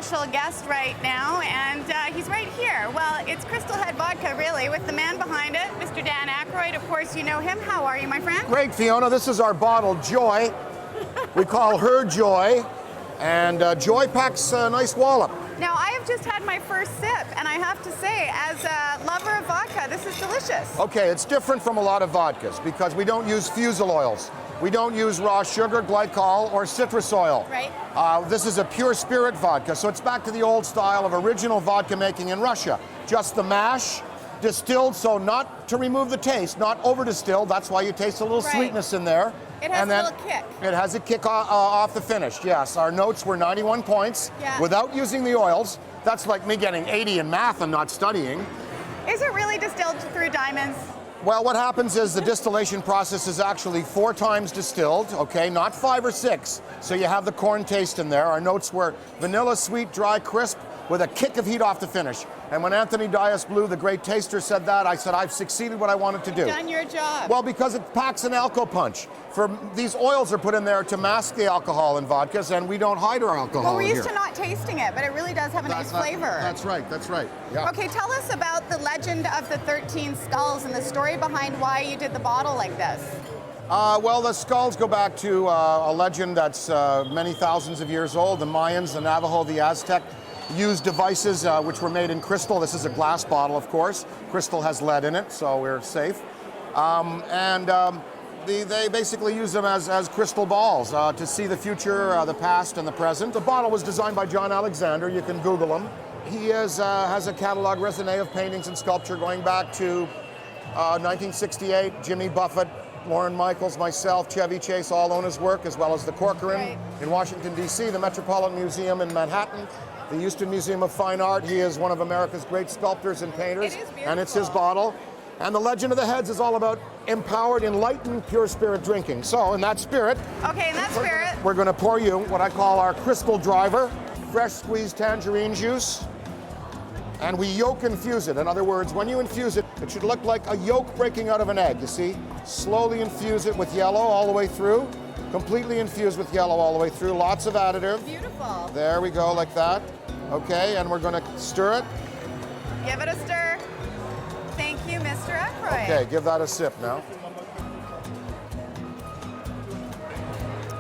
special guest right now, and he's right here. Well, it's Crystal Head Vodka, really, with the man behind it, Mr. Dan Aykroyd. Of course, you know him. How are you, my friend? Great, Fiona. This is our bottle, Joy. We call her Joy, and Joy packs a nice wallop. Now, I have just had my first sip, and I have to say, as a lover of vodka, this is delicious. Okay, it's different from a lot of vodkas because we don't use fusel oils. We don't use raw sugar, glycol, or citrus oil. Right. This is a pure spirit vodka, so it's back to the old style of original vodka making in Russia. Just the mash, distilled, so not to remove the taste, not over distilled. That's why you taste a little sweetness in there. It has a little kick. It has a kick off the finish, yes. Our notes were 91 points without using the oils. That's like me getting 80 in math and not studying. Is it really distilled through diamonds? Well, what happens is the distillation process is actually 4 times distilled, okay, not 5 or 6. So you have the corn taste in there. Our notes were vanilla, sweet, dry, crisp, with a kick of heat off the finish. And when Anthony Dias Blue, the great taster, said that, I said, I've succeeded what I wanted to do. You've done your job. Well, because it packs an alco punch. These oils are put in there to mask the alcohol in vodkas, and we don't hide our alcohol Well, we're in used here. to not tasting it, but it really does have a nice flavor. That's right, yeah. Okay, tell us about the legend of the 13 skulls and the story behind why you did the bottle like this. Well, the skulls go back to a legend that's many thousands of years old. The Mayans, the Navajo, the Aztec used devices which were made in crystal. This is a glass bottle, of course. Crystal has lead in it, so we're safe. They basically use them as crystal balls to see the future, the past, and the present. The bottle was designed by John Alexander. You can Google him. He has a catalog raisonné of paintings and sculpture going back to 1968. Jimmy Buffett, Lauren Michaels, myself, Chevy Chase all own his work, as well as the Corcoran in Washington, D.C., the Metropolitan Museum in Manhattan, the Houston Museum of Fine Art. He is one of America's great sculptors and painters. It is beautiful. And it's his bottle. And the Legend of the Heads is all about empowered, enlightened, pure spirit drinking. So, in that spirit, we're going to pour you what I call our crystal driver, fresh squeezed tangerine juice, and we yolk infuse it. In other words, when you infuse it, it should look like a yolk breaking out of an egg, you see? Slowly infuse it with yellow all the way through, completely infused with yellow all the way through, lots of additive. Beautiful. There we go, like that. Okay, and we're going to stir it. Give it a stir. Thank you, Mr. Aykroyd. Okay, give that a sip now.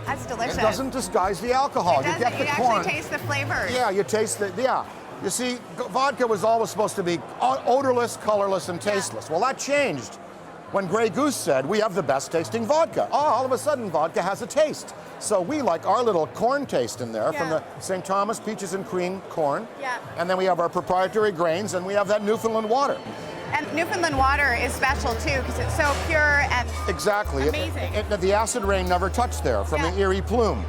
That's delicious. It doesn't disguise the alcohol. It doesn't. You get the You corn. actually taste the flavors. Yeah, you taste the, You see, vodka was always supposed to be odorless, colorless, and tasteless. Well, that changed when Grey Goose said, we have the best tasting vodka. Oh, all of a sudden, vodka has a taste. So we like our little corn taste in there from the St. Thomas peaches and cream corn. Yeah. And then we have our proprietary grains, and we have that Newfoundland water. And Newfoundland water is special too because it's so pure and amazing. The acid rain never touched there from the Erie Plume.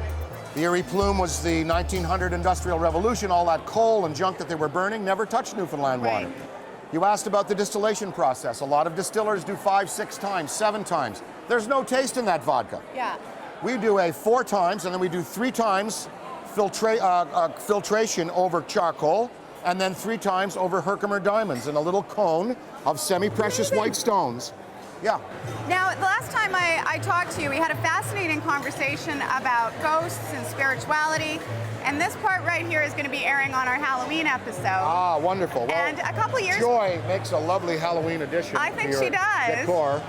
The Erie Plume was the 1900 Industrial Revolution. All that coal and junk that they were burning never touched Newfoundland water. You asked about the distillation process. A lot of distillers do 5, 6 times, 7 times. There's no taste in that vodka. Yeah. We do a 4 times, and then we do 3 times filtration over charcoal, and then 3 times over Herkimer diamonds in a little cone of semi-precious white stones. Yeah. Now, the last time I talked to you, we had a fascinating conversation about ghosts and spirituality. And this part right here is going to be airing on our Halloween episode. Ah, wonderful. Well, and a couple years... Joy makes a lovely Halloween addition. I think she does. Decor.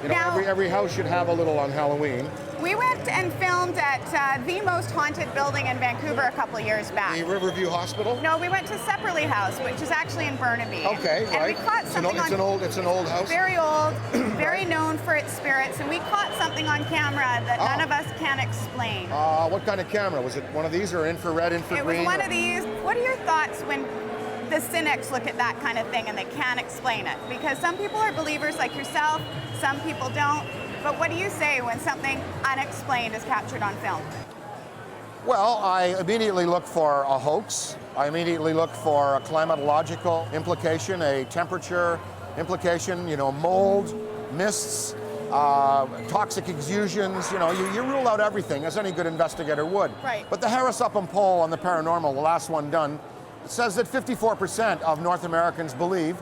You know, now, every house should have a little on Halloween. We went and filmed at the most haunted building in Vancouver a couple of years back. The Riverview Hospital? No, we went to Sepperly House, which is actually in Burnaby. Okay, and we caught something it's an old house? Very old, very known for its spirits, and we caught something on camera that none of us can explain. What kind of camera? Was it one of these or infrared, infragreen? It was one of these. What are your thoughts when the cynics look at that kind of thing and they can't explain it? Because some people are believers like yourself, some people don't. But what do you say when something unexplained is captured on film? Well, I immediately look for a hoax. I immediately look for a climatological implication, a temperature implication, mold, mists, toxic exusions. You rule out everything, as any good investigator would. Right. But the Harris-Upham poll on the paranormal, the last one done, says that 54% of North Americans believe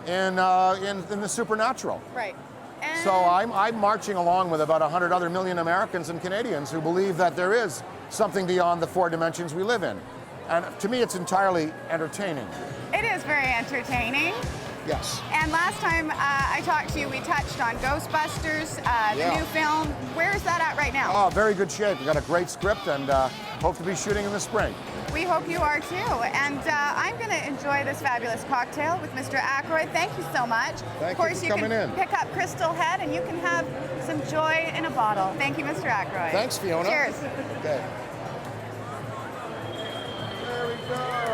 in the supernatural. Right. And so I'm marching along with about 100 other million Americans and Canadians who believe that there is something beyond the 4 dimensions we live in. And to me, it's entirely entertaining. It is very entertaining. Yes. And last time I talked to you, we touched on Ghostbusters, the new film. Where is that at right now? Oh, very good shape. We got a great script and hope to be shooting in the spring. We hope you are too. And I'm going to enjoy this fabulous cocktail with Mr. Aykroyd. Thank you so much. Thank of course, you for coming in. Pick up Crystal Head and you can have some joy in a bottle. Thank you, Mr. Aykroyd. Thanks, Fiona. Cheers. Okay. There we go.